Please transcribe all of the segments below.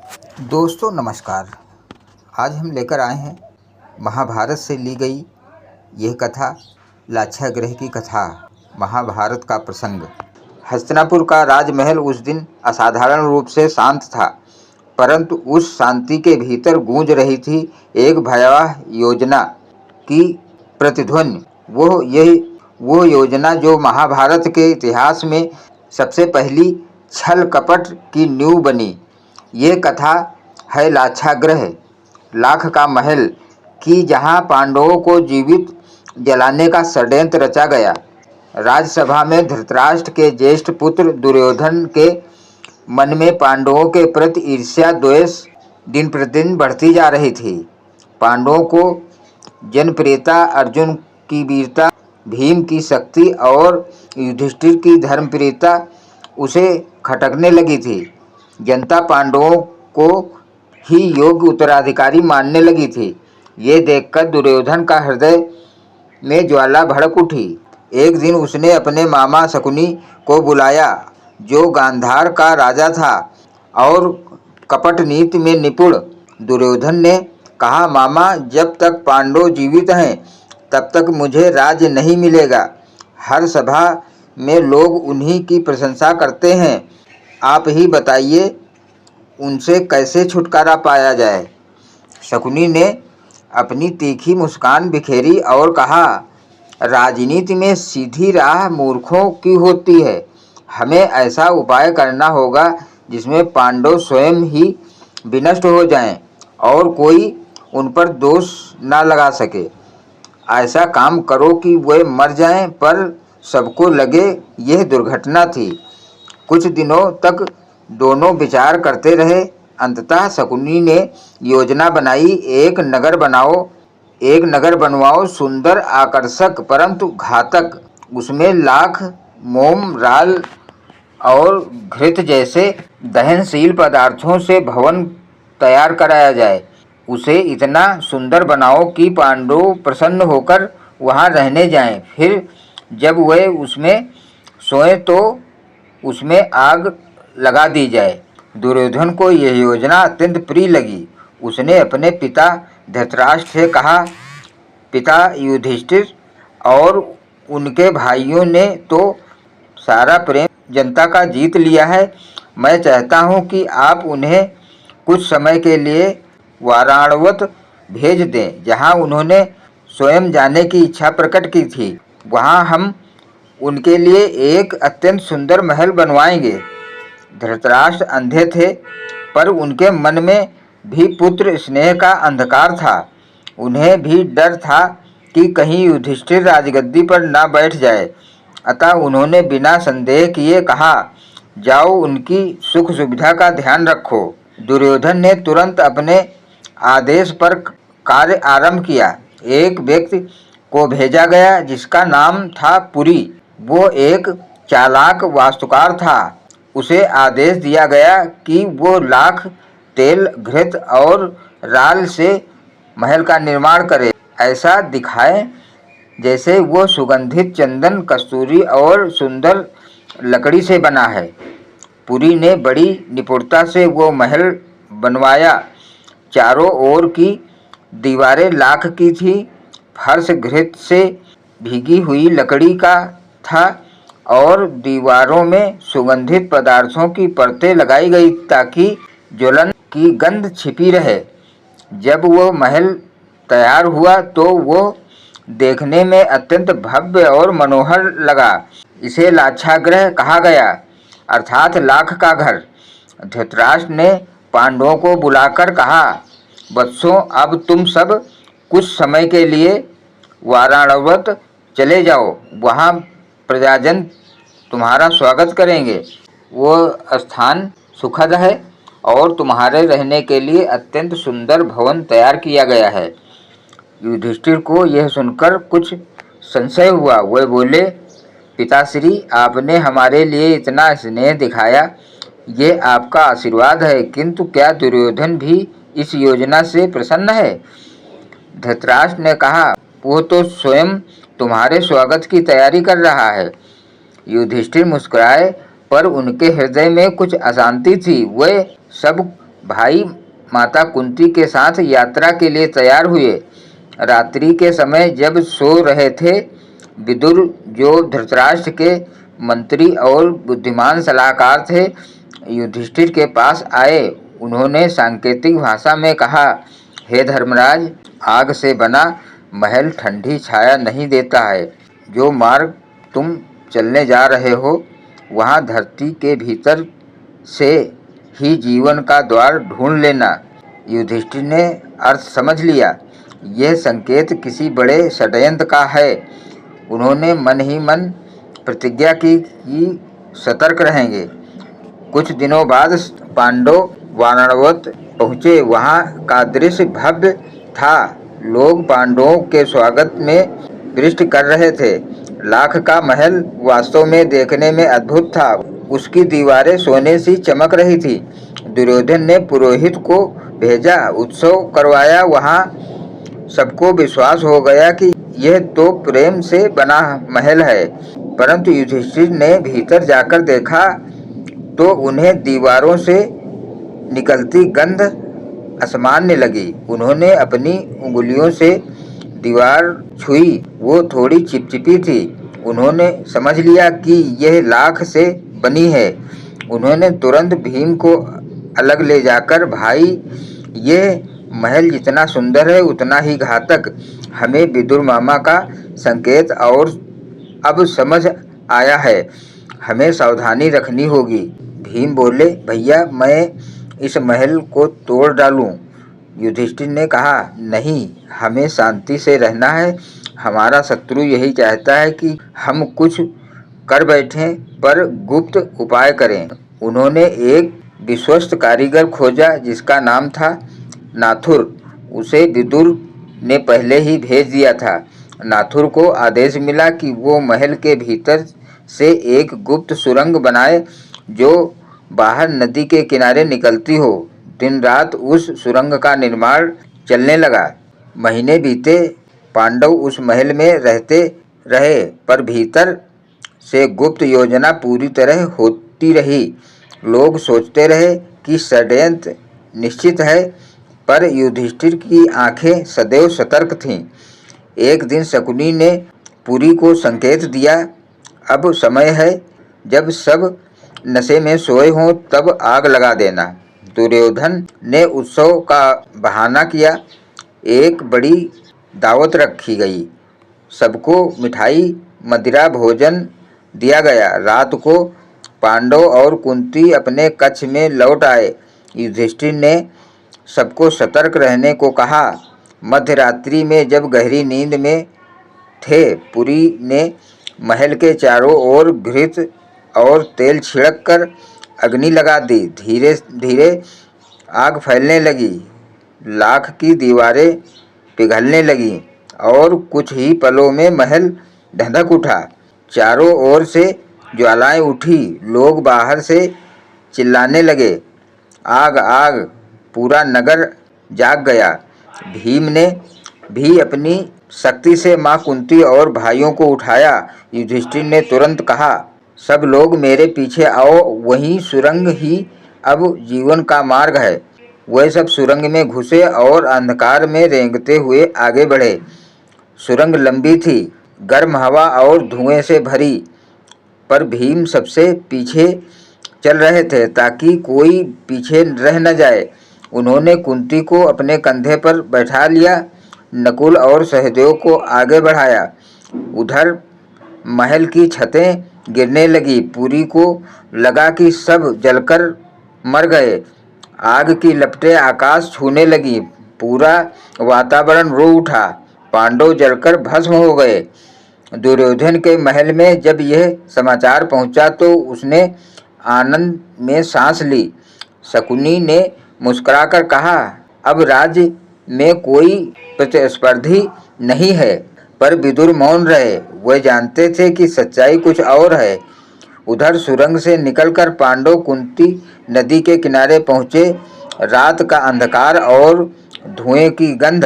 दोस्तों नमस्कार। आज हम लेकर आए हैं महाभारत से ली गई यह कथा, लाक्षागृह की कथा। महाभारत का प्रसंग। हस्तिनापुर का राजमहल उस दिन असाधारण रूप से शांत था, परंतु उस शांति के भीतर गूंज रही थी एक भयावह योजना की प्रतिध्वनि। वो योजना जो महाभारत के इतिहास में सबसे पहली छल कपट की नींव बनी। ये कथा है लाक्षागृह, लाख का महल की, जहाँ पांडवों को जीवित जलाने का षड्यंत्र रचा गया। राजसभा में धृतराष्ट्र के ज्येष्ठ पुत्र दुर्योधन के मन में पांडवों के प्रति ईर्ष्या द्वेष दिन प्रतिदिन बढ़ती जा रही थी। पांडवों को जनप्रियता, अर्जुन की वीरता, भीम की शक्ति और युधिष्ठिर की धर्मप्रियता उसे खटकने लगी थी। जनता पांडवों को ही योग्य उत्तराधिकारी मानने लगी थी। ये देखकर दुर्योधन का हृदय में ज्वाला भड़क उठी। एक दिन उसने अपने मामा शकुनी को बुलाया, जो गांधार का राजा था और कपट नीति में निपुण। दुर्योधन ने कहा, मामा, जब तक पांडव जीवित हैं तब तक मुझे राज्य नहीं मिलेगा। हर सभा में लोग उन्हीं की प्रशंसा करते हैं। आप ही बताइए, उनसे कैसे छुटकारा पाया जाए। शकुनी ने अपनी तीखी मुस्कान बिखेरी और कहा, राजनीति में सीधी राह मूर्खों की होती है। हमें ऐसा उपाय करना होगा जिसमें पांडव स्वयं ही विनष्ट हो जाएं और कोई उन पर दोष न लगा सके। ऐसा काम करो कि वे मर जाएं, पर सबको लगे यह दुर्घटना थी। कुछ दिनों तक दोनों विचार करते रहे। अंततः शकुनी ने योजना बनाई, एक नगर बनवाओ, सुंदर, आकर्षक परंतु घातक। उसमें लाख, मोम, राल और घृत जैसे दहनशील पदार्थों से भवन तैयार कराया जाए। उसे इतना सुंदर बनाओ कि पांडव प्रसन्न होकर वहां रहने जाएं। फिर जब वे उसमें सोएं तो उसमें आग लगा दी जाए। दुर्योधन को यह योजना अत्यंत प्रिय लगी। उसने अपने पिता धृतराष्ट्र से कहा, पिता युधिष्ठिर और उनके भाइयों ने तो सारा प्रेम जनता का जीत लिया है। मैं चाहता हूं कि आप उन्हें कुछ समय के लिए वाराणवत भेज दें, जहां उन्होंने स्वयं जाने की इच्छा प्रकट की थी। वहां हम उनके लिए एक अत्यंत सुंदर महल बनवाएंगे। धृतराष्ट्र अंधे थे, पर उनके मन में भी पुत्र स्नेह का अंधकार था। उन्हें भी डर था कि कहीं युधिष्ठिर राजगद्दी पर न बैठ जाए। अतः उन्होंने बिना संदेह किए कहा, जाओ, उनकी सुख सुविधा का ध्यान रखो। दुर्योधन ने तुरंत अपने आदेश पर कार्य आरंभ किया। एक व्यक्ति को भेजा गया जिसका नाम था पुरी। वो एक चालाक वास्तुकार था। उसे आदेश दिया गया कि वो लाख, तेल, घृत और राल से महल का निर्माण करे। ऐसा दिखाए जैसे वो सुगंधित चंदन, कस्तूरी और सुंदर लकड़ी से बना है। पुरी ने बड़ी निपुणता से वो महल बनवाया। चारों ओर की दीवारें लाख की थी। फर्श घृत से भीगी हुई लकड़ी का था और दीवारों में सुगंधित पदार्थों की परतें लगाई गई ताकि ज्वलन की गंध छिपी रहे। जब वो महल तैयार हुआ तो वो देखने में अत्यंत भव्य और मनोहर लगा। इसे लाक्षागृह कहा गया, अर्थात लाख का घर। धृतराष्ट्र ने पांडवों को बुलाकर कहा, वत्सों, अब तुम सब कुछ समय के लिए वाराणवत चले जाओ। वहाँ प्रजाजन तुम्हारा स्वागत करेंगे। वो स्थान सुखद है और तुम्हारे रहने के लिए अत्यंत सुंदर भवन तैयार किया गया है। युधिष्ठिर को यह सुनकर कुछ संशय हुआ। वे बोले, पिताश्री, आपने हमारे लिए इतना स्नेह दिखाया, ये आपका आशीर्वाद है, किंतु क्या दुर्योधन भी इस योजना से प्रसन्न है? धृतराष्ट्र ने कहा, वो तो स्वयं तुम्हारे स्वागत की तैयारी कर रहा है। युधिष्ठिर मुस्कुराए, पर उनके हृदय में कुछ अशांति थी। वे सब भाई माता कुंती के साथ यात्रा के लिए तैयार हुए। रात्रि के समय जब सो रहे थे, विदुर जो धृतराष्ट्र के मंत्री और बुद्धिमान सलाहकार थे, युधिष्ठिर के पास आए। उन्होंने सांकेतिक भाषा में कहा, हे धर्मराज, आग से बना महल ठंडी छाया नहीं देता है। जो मार्ग तुम चलने जा रहे हो, वहाँ धरती के भीतर से ही जीवन का द्वार ढूंढ लेना। युधिष्ठिर ने अर्थ समझ लिया। यह संकेत किसी बड़े षड्यंत्र का है। उन्होंने मन ही मन प्रतिज्ञा की कि सतर्क रहेंगे। कुछ दिनों बाद पांडव वाराणवत पहुँचे। वहाँ का दृश्य भव्य था। लोग पांडवों के स्वागत में वृष्टि कर रहे थे। लाख का महल वास्तव में देखने में अद्भुत था। उसकी दीवारें सोने सी चमक रही थी। दुर्योधन ने पुरोहित को भेजा, उत्सव करवाया। वहाँ सबको विश्वास हो गया कि यह तो प्रेम से बना महल है। परंतु युधिष्ठिर ने भीतर जाकर देखा तो उन्हें दीवारों से निकलती गंध असामान्य लगी। उन्होंने अपनी उंगलियों से दीवार छुई, वो थोड़ी चिपचिपी थी। उन्होंने समझ लिया कि यह लाख से बनी है। उन्होंने तुरंत भीम को अलग ले जाकर, भाई, यह महल जितना सुंदर है उतना ही घातक। हमें विदुर मामा का संकेत और अब समझ आया है, हमें सावधानी रखनी होगी। भीम बोले, भैया, मैं इस महल को तोड़ डालूं? युधिष्ठिर ने कहा, नहीं, हमें शांति से रहना है। हमारा शत्रु यही चाहता है कि हम कुछ कर बैठें पर गुप्त उपाय करें। उन्होंने एक विश्वस्त कारीगर खोजा जिसका नाम था नाथुर। उसे विदुर ने पहले ही भेज दिया था। नाथुर को आदेश मिला कि वो महल के भीतर से एक गुप्त सुरंग बनाए जो बाहर नदी के किनारे निकलती हो। दिन रात उस सुरंग का निर्माण चलने लगा। महीने बीते। पांडव उस महल में रहते रहे, पर भीतर से गुप्त योजना पूरी तरह होती रही। लोग सोचते रहे कि षड्यंत्र निश्चित है, पर युधिष्ठिर की आंखें सदैव सतर्क थीं। एक दिन शकुनी ने पुरी को संकेत दिया, अब समय है, जब सब नशे में सोए हों तब आग लगा देना। दुर्योधन ने उत्सव का बहाना किया। एक बड़ी दावत रखी गई। सबको मिठाई, मदिरा, भोजन दिया गया। रात को पांडव और कुंती अपने कक्ष में लौट आए। युधिष्ठिर ने सबको सतर्क रहने को कहा। मध्यरात्रि में जब गहरी नींद में थे, पुरी ने महल के चारों ओर घृत और तेल छिड़क कर अग्नि लगा दी। धीरे धीरे आग फैलने लगी। लाख की दीवारें पिघलने लगीं और कुछ ही पलों में महल धधक उठा। चारों ओर से ज्वालाएं उठी। लोग बाहर से चिल्लाने लगे, आग, आग! पूरा नगर जाग गया। भीम ने भी अपनी शक्ति से मां कुंती और भाइयों को उठाया। युधिष्ठिर ने तुरंत कहा, सब लोग मेरे पीछे आओ, वही सुरंग ही अब जीवन का मार्ग है। वह सब सुरंग में घुसे और अंधकार में रेंगते हुए आगे बढ़े। सुरंग लंबी थी, गर्म हवा और धुएं से भरी, पर भीम सबसे पीछे चल रहे थे ताकि कोई पीछे रह न जाए। उन्होंने कुंती को अपने कंधे पर बैठा लिया, नकुल और सहदेव को आगे बढ़ाया। उधर महल की छतें गिरने लगी। पुरी को लगा कि सब जलकर मर गए। आग की लपटें आकाश छूने लगी। पूरा वातावरण रो उठा। पांडव जलकर भस्म हो गए। दुर्योधन के महल में जब यह समाचार पहुंचा तो उसने आनंद में सांस ली। शकुनी ने मुस्कुराकर कहा, अब राज्य में कोई प्रतिस्पर्धी नहीं है। पर विदुर मौन रहे। वह जानते थे कि सच्चाई कुछ और है। उधर सुरंग से निकलकर पांडव कुंती नदी के किनारे पहुँचे। रात का अंधकार और धुएं की गंध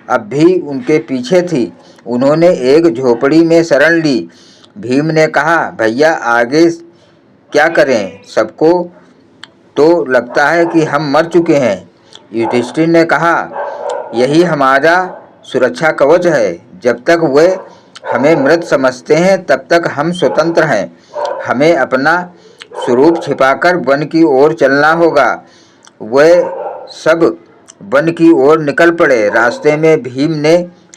अब भी उनके पीछे थी। उन्होंने एक झोपड़ी में शरण ली। भीम ने कहा, भैया, आगे क्या करें? सबको तो लगता है कि हम मर चुके हैं। युधिष्ठिर ने कहा, यही हमारा सुरक्षा कवच है। जब तक वे हमें मृत समझते हैं तब तक हम स्वतंत्र हैं। हमें अपना स्वरूप छिपाकर वन की ओर चलना होगा। वे सब वन की ओर निकल पड़े। रास्ते में भीम ने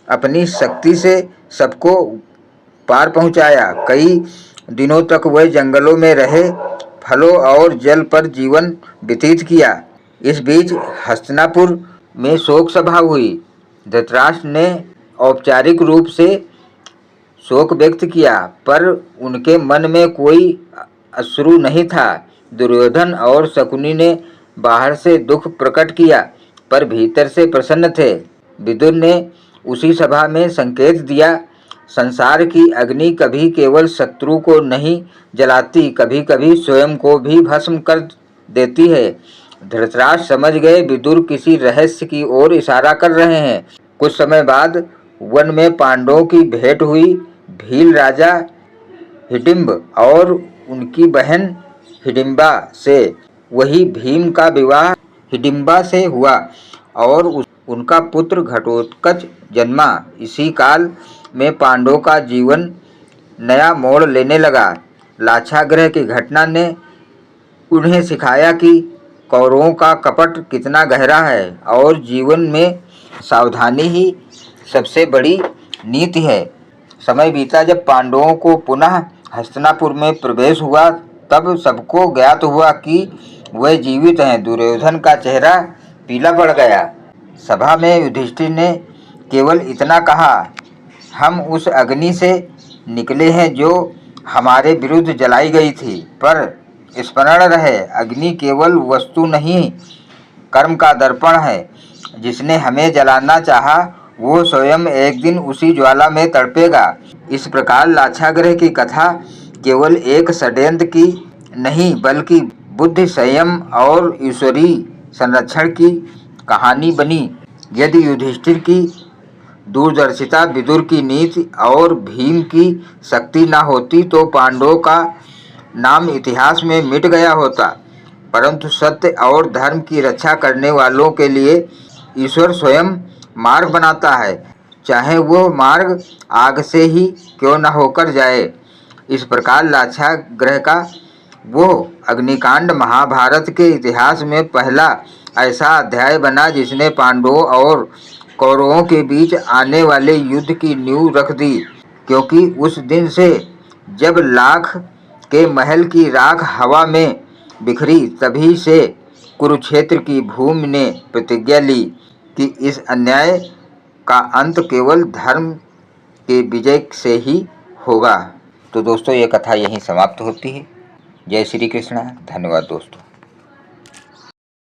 अपनी शक्ति से सबको पार पहुंचाया। कई दिनों तक वे जंगलों में रहे, फलों और जल पर जीवन व्यतीत किया। इस बीच हस्तिनापुर में शोक सभा हुई। धृतराष्ट्र ने औपचारिक रूप से शोक व्यक्त किया, पर उनके मन में कोई अश्रु नहीं था। दुर्योधन और शकुनी ने बाहर से दुख प्रकट किया, पर भीतर से प्रसन्न थे। विदुर ने उसी सभा में संकेत दिया, संसार की अग्नि कभी केवल शत्रु को नहीं जलाती, कभी कभी स्वयं को भी भस्म कर देती है। धृतराष्ट्र समझ गए विदुर किसी रहस्य की ओर इशारा कर रहे हैं। कुछ समय बाद वन में पांडवों की भेंट हुई। भील राजा हिडिंब और उनकी बहन हिडिंबा से, वही भीम का विवाह हिडिंबा से हुआ और उनका पुत्र घटोत्कच जन्मा। इसी काल में पांडवों का जीवन नया मोड़ लेने लगा। लाक्षागृह की घटना ने उन्हें सिखाया कि कौरवों का कपट कितना गहरा है और जीवन में सावधानी ही सबसे बड़ी नीति है। समय बीता, जब पांडवों को पुनः हस्तिनापुर में प्रवेश हुआ तब सबको ज्ञात हुआ कि वे जीवित हैं। दुर्योधन का चेहरा पीला पड़ गया। सभा में युधिष्ठिर ने केवल इतना कहा, हम उस अग्नि से निकले हैं जो हमारे विरुद्ध जलाई गई थी, पर स्मरण रहे अग्नि केवल वस्तु नहीं, कर्म का दर्पण है। जिसने हमें जलाना चाहा वो स्वयं एक दिन उसी ज्वाला में तड़पेगा। इस प्रकार लाक्षागृह की कथा केवल एक षड्यंत्र की नहीं बल्कि बुद्धि, संयम और ईश्वरीय संरक्षण की कहानी बनी। यदि युधिष्ठिर की दूरदर्शिता, विदुर की नीति और भीम की शक्ति न होती तो पांडवों का नाम इतिहास में मिट गया होता। परंतु सत्य और धर्म की रक्षा करने वालों के लिए ईश्वर स्वयं मार्ग बनाता है, चाहे वो मार्ग आग से ही क्यों न होकर जाए। इस प्रकार लाक्षागृह का वो अग्निकांड महाभारत के इतिहास में पहला ऐसा अध्याय बना जिसने पांडवों और कौरवों के बीच आने वाले युद्ध की नींव रख दी। क्योंकि उस दिन से जब लाख के महल की राख हवा में बिखरी, तभी से कुरुक्षेत्र की भूमि ने प्रतिज्ञा ली कि इस अन्याय का अंत केवल धर्म के विजय से ही होगा। तो दोस्तों, ये कथा यहीं समाप्त होती है। जय श्री कृष्ण। धन्यवाद दोस्तों।